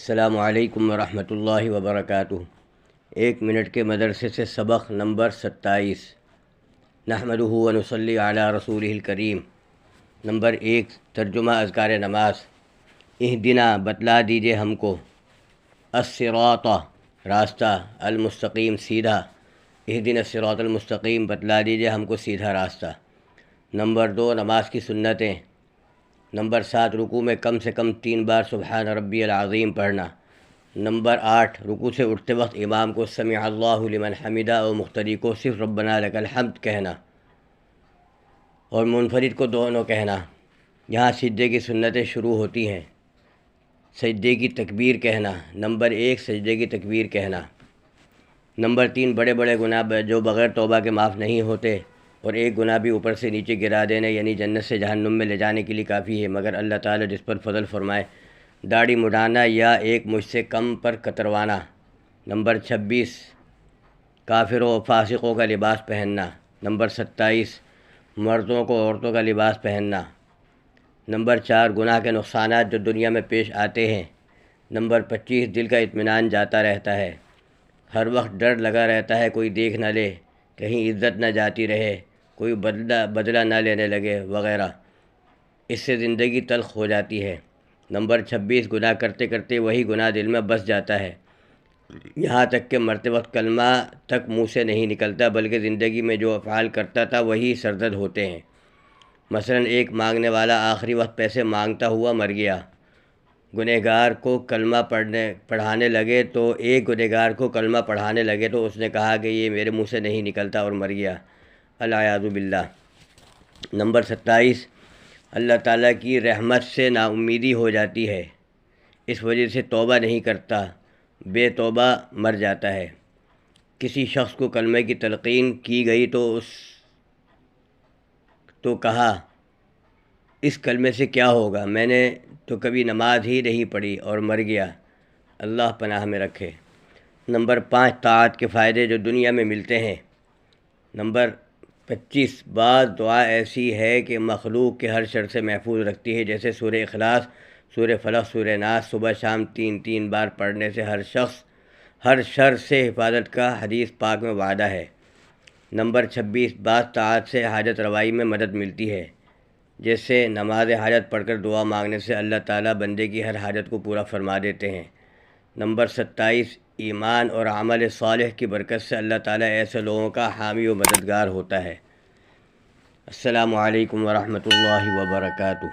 السلام علیکم ورحمۃ اللہ وبرکاتہ۔ 1 منٹ کے مدرسے سے سبق نمبر 27۔ نحمدہ ونصلی علی رسولہ الکریم۔ نمبر 1، ترجمہ اذکار نماز۔ اہدنا، بتلا دیجیے ہم کو، الصراط، راستہ، المستقیم، سیدھا۔ اہدنا الصراط المستقیم، بتلا دیجیے ہم کو سیدھا راستہ۔ نمبر 2، نماز کی سنتیں۔ نمبر 7، رکوع میں کم سے کم 3 بار سبحان ربی العظیم پڑھنا۔ نمبر 8، رکوع سے اٹھتے وقت امام کو سمع اللہ لمن حمدہ اور مقتدی کو صرف ربنا لک الحمد کہنا، اور منفرد کو دونوں کہنا۔ یہاں سجدے کی سنتیں شروع ہوتی ہیں۔ سجدے کی تکبیر کہنا۔ نمبر 1، سجدے کی تکبیر کہنا۔ نمبر 3، بڑے بڑے گناہ جو بغیر توبہ کے معاف نہیں ہوتے، اور ایک گناہ بھی اوپر سے نیچے گرا دینے، یعنی جنت سے جہنم میں لے جانے کے لیے کافی ہے، مگر اللہ تعالیٰ جس پر فضل فرمائے۔ داڑھی مڈانا یا ایک مجھ سے کم پر کتروانا۔ نمبر 26، کافروں و فاسقوں کا لباس پہننا۔ نمبر 27، مردوں کو عورتوں کا لباس پہننا۔ نمبر 4، گناہ کے نقصانات جو دنیا میں پیش آتے ہیں۔ نمبر 25، دل کا اطمینان جاتا رہتا ہے، ہر وقت ڈر لگا رہتا ہے کوئی دیکھ نہ لے، کہیں عزت نہ جاتی رہے، کوئی بدلہ نہ لینے لگے وغیرہ، اس سے زندگی تلخ ہو جاتی ہے۔ نمبر 26، گناہ کرتے کرتے وہی گناہ دل میں بس جاتا ہے، یہاں تک کہ مرتے وقت کلمہ تک منہ سے نہیں نکلتا، بلکہ زندگی میں جو افعال کرتا تھا وہی سرزد ہوتے ہیں۔ مثلا ایک مانگنے والا آخری وقت پیسے مانگتا ہوا مر گیا، گنہگار کو کلمہ پڑھانے لگے تو اس نے کہا کہ یہ میرے منہ سے نہیں نکلتا، اور مر گیا، العیاذ باللہ۔ نمبر 27، اللہ تعالیٰ کی رحمت سے نا امیدی ہو جاتی ہے، اس وجہ سے توبہ نہیں کرتا، بے توبہ مر جاتا ہے۔ کسی شخص کو کلمہ کی تلقین کی گئی تو کہا، اس کلمے سے کیا ہوگا، میں نے تو کبھی نماز ہی نہیں پڑھی، اور مر گیا، اللہ پناہ میں رکھے۔ نمبر 5، طاعت کے فائدے جو دنیا میں ملتے ہیں۔ نمبر 25، بعض دعا ایسی ہے کہ مخلوق کے ہر شر سے محفوظ رکھتی ہے، جیسے سورہ اخلاص، سورہ فلق، سورہ ناس، صبح شام 3 بار پڑھنے سے ہر شر سے حفاظت کا حدیث پاک میں وعدہ ہے۔ نمبر 26، بعض طاعت سے حاجت روائی میں مدد ملتی ہے، جیسے نماز حاجت پڑھ کر دعا مانگنے سے اللہ تعالیٰ بندے کی ہر حاجت کو پورا فرما دیتے ہیں۔ نمبر 27، ایمان اور عمل صالح کی برکت سے اللہ تعالیٰ ایسے لوگوں کا حامی و مددگار ہوتا ہے۔ السلام علیکم ورحمۃ اللہ وبرکاتہ۔